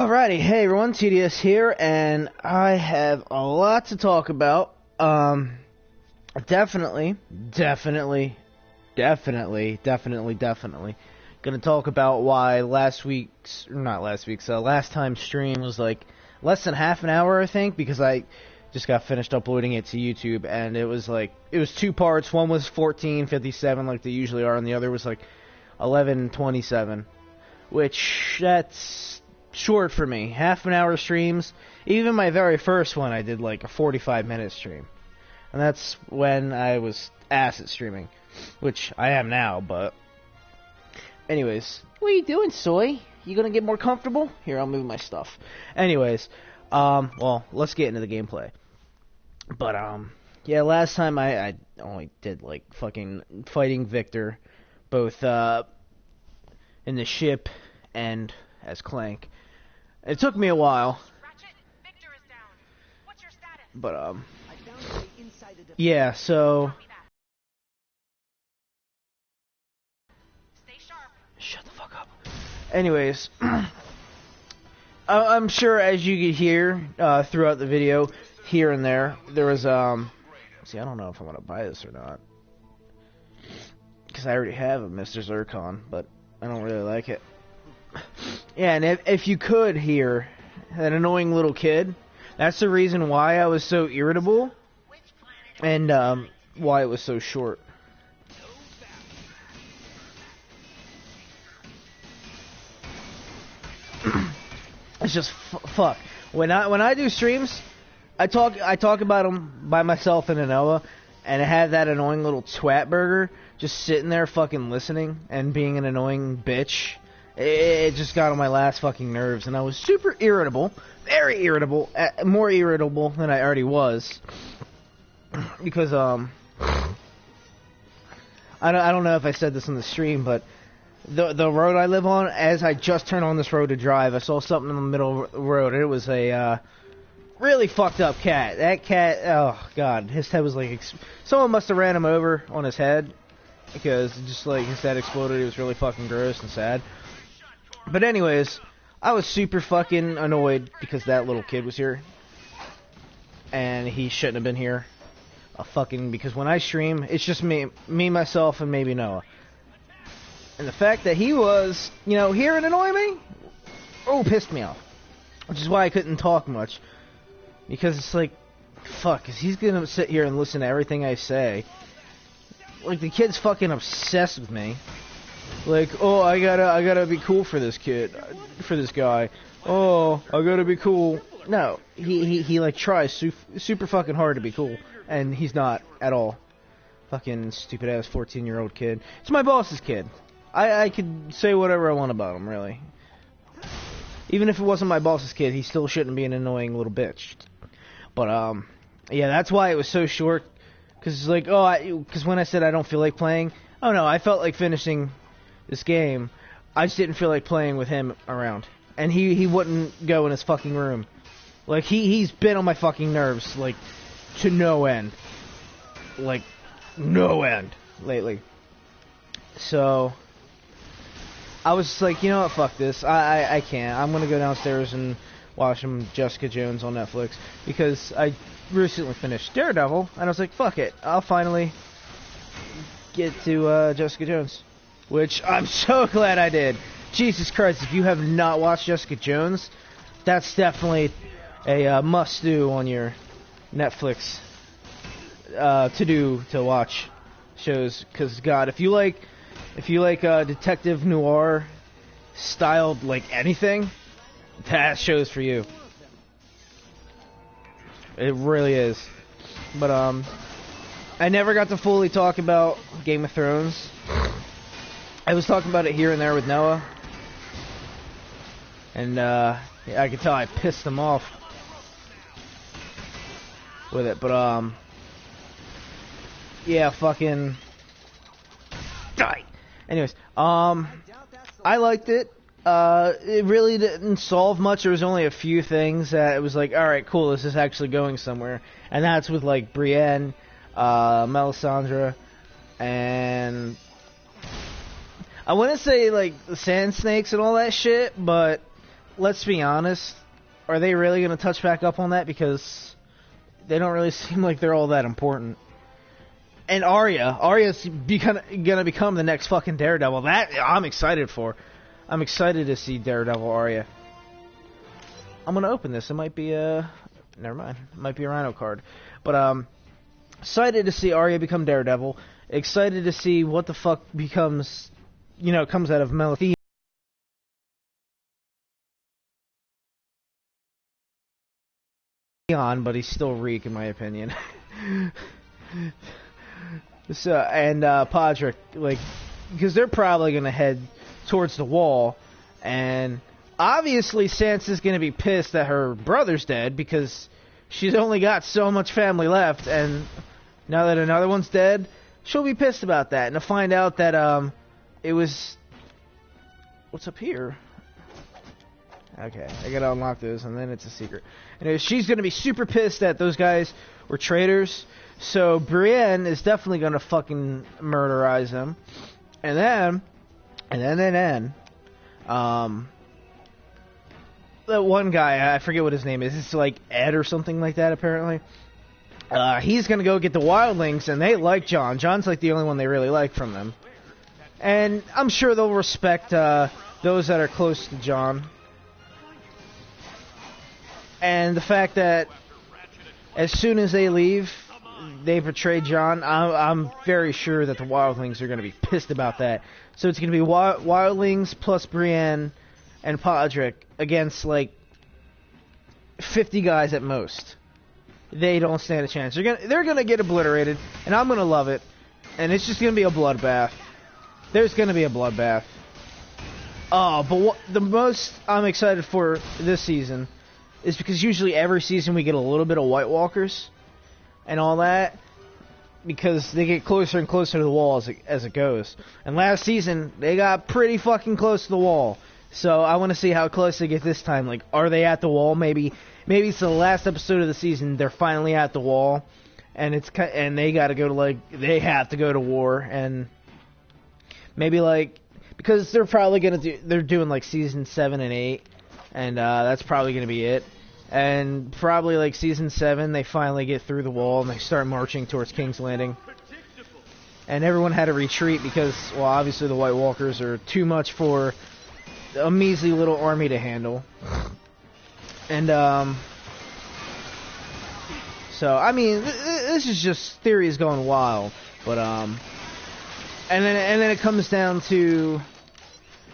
Alrighty, hey everyone, TDS here, and I have a lot to talk about. Definitely gonna talk about why last time's stream was like less than half an hour, I think, because I just got finished uploading it to YouTube, and it was two parts. One was 14:57, like they usually are, and the other was like 11:27, which that's short for me. Half an hour streams. Even my very first one, I did like a 45-minute stream. And that's when I was ass at streaming. Which I am now, but... Anyways. What are you doing, Soy? You gonna get more comfortable? Here, I'll move my stuff. Anyways. Well, let's get into the gameplay. But, yeah, last time I only did, like, fucking fighting Victor. Both, in the ship and as Clank. It took me a while. Rachet, Victor is down. What's your status? But, yeah, so... Stay sharp. Shut the fuck up. Anyways, I'm sure as you could hear throughout the video, here and there was, see, I don't know if I'm gonna buy this or not. Because I already have a Mr. Zircon, but I don't really like it. Yeah, and if you could hear that annoying little kid, that's the reason why I was so irritable, and why it was so short. It's just fuck. When I do streams, I talk about them by myself in Anoa, and I had that annoying little twat burger just sitting there fucking listening and being an annoying bitch. It just got on my last fucking nerves, and I was super irritable, very irritable, more irritable than I already was, because I don't know if I said this in the stream, but the road I live on, as I just turned on this road to drive, I saw something in the middle of the road, and it was a really fucked up cat. That cat, oh god, his head was like, someone must have ran him over on his head, because just like his head exploded. It was really fucking gross and sad. But anyways, I was super fucking annoyed because that little kid was here. And he shouldn't have been here. Because when I stream, it's just me, myself, and maybe Noah. And the fact that he was, here and annoy me, pissed me off. Which is why I couldn't talk much. Because it's like, fuck, because he's gonna sit here and listen to everything I say. Like, the kid's fucking obsessed with me. Like, oh, I gotta be cool for this kid, for this guy. Oh, I gotta be cool. No, he like tries super fucking hard to be cool, and he's not at all. Fucking stupid ass 14-year-old kid. It's my boss's kid. I could say whatever I want about him, really. Even if it wasn't my boss's kid, he still shouldn't be an annoying little bitch. But yeah, that's why it was so short. Cause it's like, cause when I said I don't feel like playing, oh no, I felt like finishing this game. I just didn't feel like playing with him around. And he wouldn't go in his fucking room. Like, he's been on my fucking nerves, like, to no end. Like, no end, lately. So, I was just like, you know what, fuck this. I can't. I'm gonna go downstairs and watch some Jessica Jones on Netflix. Because I recently finished Daredevil, and I was like, fuck it. I'll finally get to Jessica Jones. Which I'm so glad I did. Jesus Christ, if you have not watched Jessica Jones, that's definitely a must-do on your Netflix to watch shows. Because God, if you like detective noir styled like anything, that show's for you. It really is. But I never got to fully talk about Game of Thrones. I was talking about it here and there with Noah, and yeah, I could tell I pissed him off with it, but yeah, fucking die. Anyways, I liked it. It really didn't solve much. There was only a few things that it was like, all right, cool, this is actually going somewhere, and that's with like Brienne, Melisandre, and I wouldn't say like the sand snakes and all that shit, but let's be honest, are they really going to touch back up on that? Because they don't really seem like they're all that important. And Arya's going to become the next fucking Daredevil. That I'm excited for. I'm excited to see Daredevil Arya. I'm going to open this. It might be a... Never mind. It might be a Rhino card. But, excited to see Arya become Daredevil. Excited to see what the fuck becomes... You know, comes out of Melithia. But he's still Reek, in my opinion. So, and Podrick, like, because they're probably going to head towards the wall, and obviously Sansa's going to be pissed that her brother's dead, because she's only got so much family left, and now that another one's dead, she'll be pissed about that, and to find out that, it was... What's up here? Okay, I gotta unlock this, and then it's a secret. Anyway, she's gonna be super pissed that those guys were traitors, so Brienne is definitely gonna fucking murderize them. And then, that one guy, I forget what his name is, it's like Ed or something like that, apparently. He's gonna go get the wildlings, and they like Jon. Jon's like the only one they really like from them. And I'm sure they'll respect, those that are close to Jon. And the fact that as soon as they leave, they betray Jon, I'm very sure that the wildlings are going to be pissed about that. So it's going to be wildlings plus Brienne and Podrick against like 50 guys at most. They don't stand a chance. They're gonna get obliterated, and I'm gonna love it. And it's just gonna be a bloodbath. There's gonna be a bloodbath. Oh, but the most I'm excited for this season is because usually every season we get a little bit of White Walkers and all that, because they get closer and closer to the wall as it goes. And last season, they got pretty fucking close to the wall. So I want to see how close they get this time. Like, are they at the wall? Maybe it's the last episode of the season. They're finally at the wall, and they got to go to they have to go to war, and maybe because they're probably they're doing like season 7 and 8, and that's probably gonna be it. And probably like season 7, they finally get through the wall and they start marching towards King's Landing. And everyone had to retreat because, well, obviously the White Walkers are too much for a measly little army to handle. And so I mean, this is just theories going wild, but and then it comes down to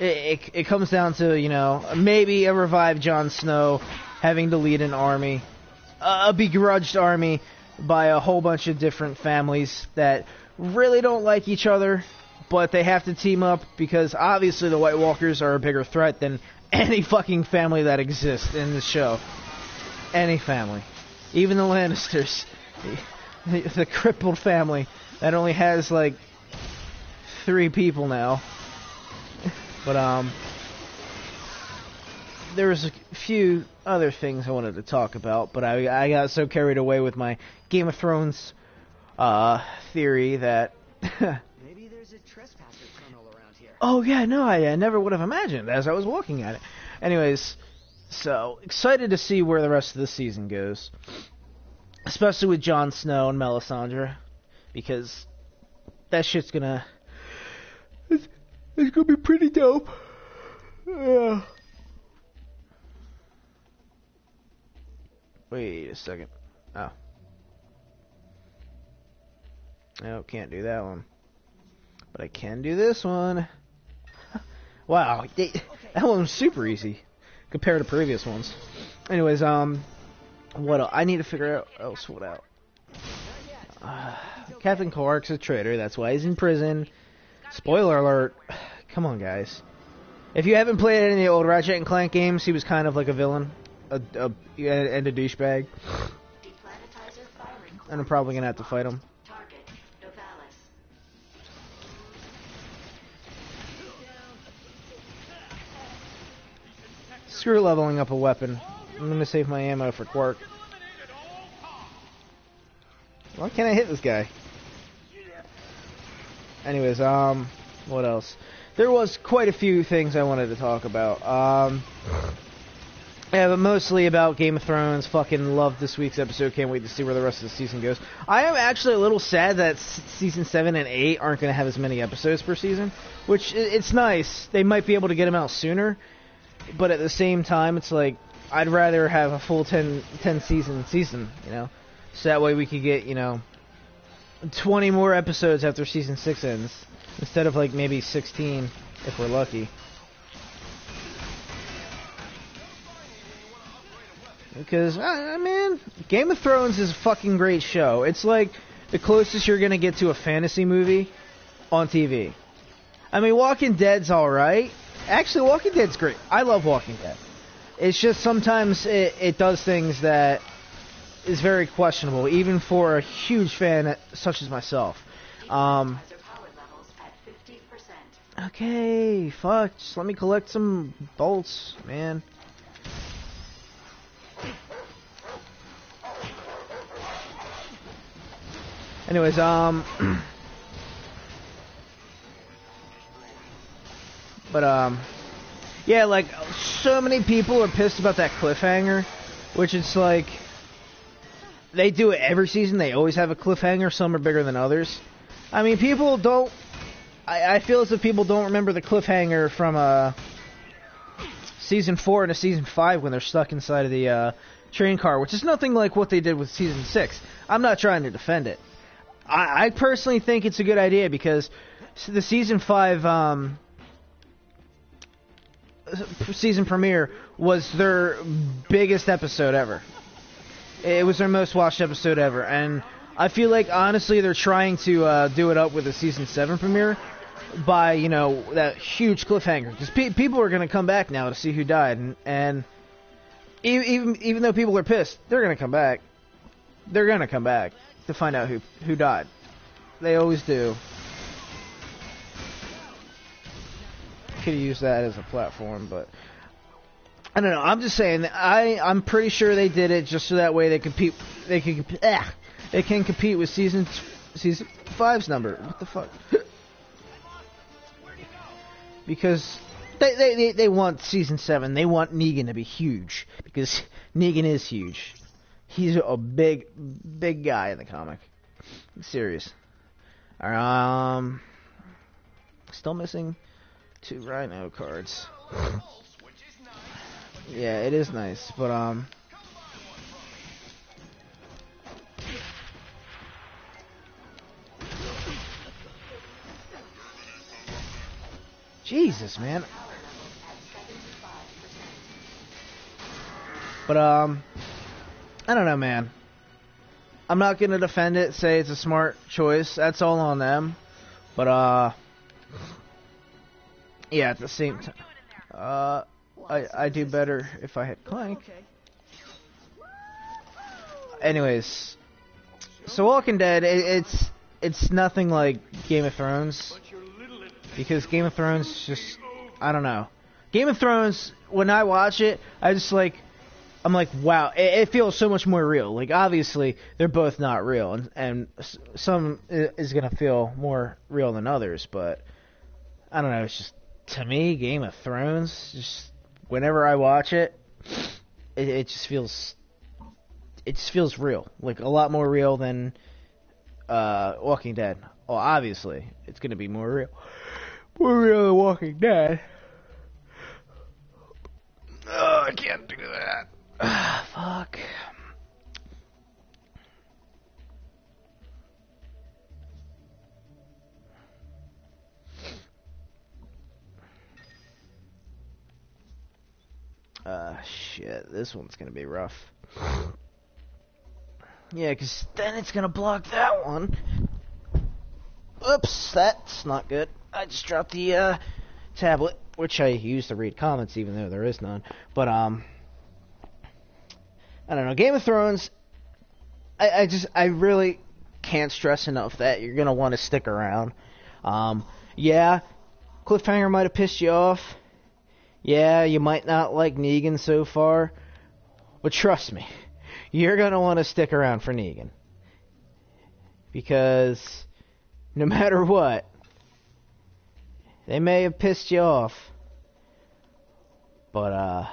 it comes down to, you know, maybe a revived Jon Snow having to lead an army, a begrudged army by a whole bunch of different families that really don't like each other, but they have to team up because obviously the White Walkers are a bigger threat than any fucking family that exists in the show. Any family. Even the Lannisters. The crippled family that only has like 3 people now. But there was a few other things I wanted to talk about, but I got so carried away with my Game of Thrones theory that maybe there's a trespasser tunnel around here. Oh yeah, no, I never would have imagined as I was looking at it. Anyways, so excited to see where the rest of the season goes, especially with Jon Snow and Melisandre, because that shit's gonna it's gonna be pretty dope. Wait a second. Oh. No, can't do that one. But I can do this one. Wow, that one was super easy compared to previous ones. Anyways, what else? I need to figure out what out. Captain Clark's a traitor. That's why he's in prison. Spoiler alert. Come on, guys. If you haven't played any of the old Rachet and Clank games, he was kind of like a villain. And a douchebag. And I'm probably gonna have to fight him. Screw leveling up a weapon. I'm gonna save my ammo for Quark. Why can't I hit this guy? Anyways, what else? There was quite a few things I wanted to talk about. Yeah, but mostly about Game of Thrones. Fucking love this week's episode. Can't wait to see where the rest of the season goes. I am actually a little sad that season 7 and 8 aren't going to have as many episodes per season, which it's nice. They might be able to get them out sooner, but at the same time, it's like I'd rather have a full 10 season, you know, so that way we could get 20 more episodes after season 6 ends instead of like maybe 16 if we're lucky. Because, man, Game of Thrones is a fucking great show. It's like the closest you're going to get to a fantasy movie on TV. I mean, Walking Dead's alright. Actually, Walking Dead's great. I love Walking Dead. It's just sometimes it does things that is very questionable, even for a huge fan such as myself. Okay, fuck. Just let me collect some bolts, man. Anyways, yeah, like, so many people are pissed about that cliffhanger, which it's like, they do it every season, they always have a cliffhanger, some are bigger than others. I mean, people don't, I feel as if people don't remember the cliffhanger from, Season 4 into Season 5 when they're stuck inside of the, train car, which is nothing like what they did with Season 6. I'm not trying to defend it. I personally think it's a good idea because the Season 5 season premiere was their biggest episode ever. It was their most watched episode ever, and I feel like honestly they're trying to do it up with the Season 7 premiere by that huge cliffhanger because people are going to come back now to see who died, and even though people are pissed, they're going to come back. They're going to come back to find out who died. They always do. Could use that as a platform, but I don't know. I'm just saying that I'm pretty sure they did it just so that way they compete. They can compete with season 5's number. What the fuck? Because they want season 7. They want Negan to be huge because Negan is huge. He's a big guy in the comic. I'm serious. Still missing 2 Rhino cards. Yeah, it is nice, but Jesus, man. But I don't know, man. I'm not gonna defend it, say it's a smart choice. That's all on them. But yeah, at the same time, I do better if I hit Clank. Anyways, so Walking Dead, it's nothing like Game of Thrones because Game of Thrones just, I don't know. Game of Thrones, when I watch it, I'm like, wow, it feels so much more real. Like, obviously, they're both not real, and some is going to feel more real than others, but I don't know, it's just, to me, Game of Thrones, just, whenever I watch it, it just feels real. Like, a lot more real than Walking Dead. Well, obviously, it's going to be more real. More real than Walking Dead. Oh, I can't do that. Fuck. Shit. This one's gonna be rough. Yeah, because then it's gonna block that one. Oops, that's not good. I just dropped the tablet, which I use to read comments, even though there is none. But I don't know. Game of Thrones, I really can't stress enough that you're going to want to stick around. Yeah, cliffhanger might have pissed you off. Yeah, you might not like Negan so far. But trust me, you're going to want to stick around for Negan. Because no matter what, they may have pissed you off. But,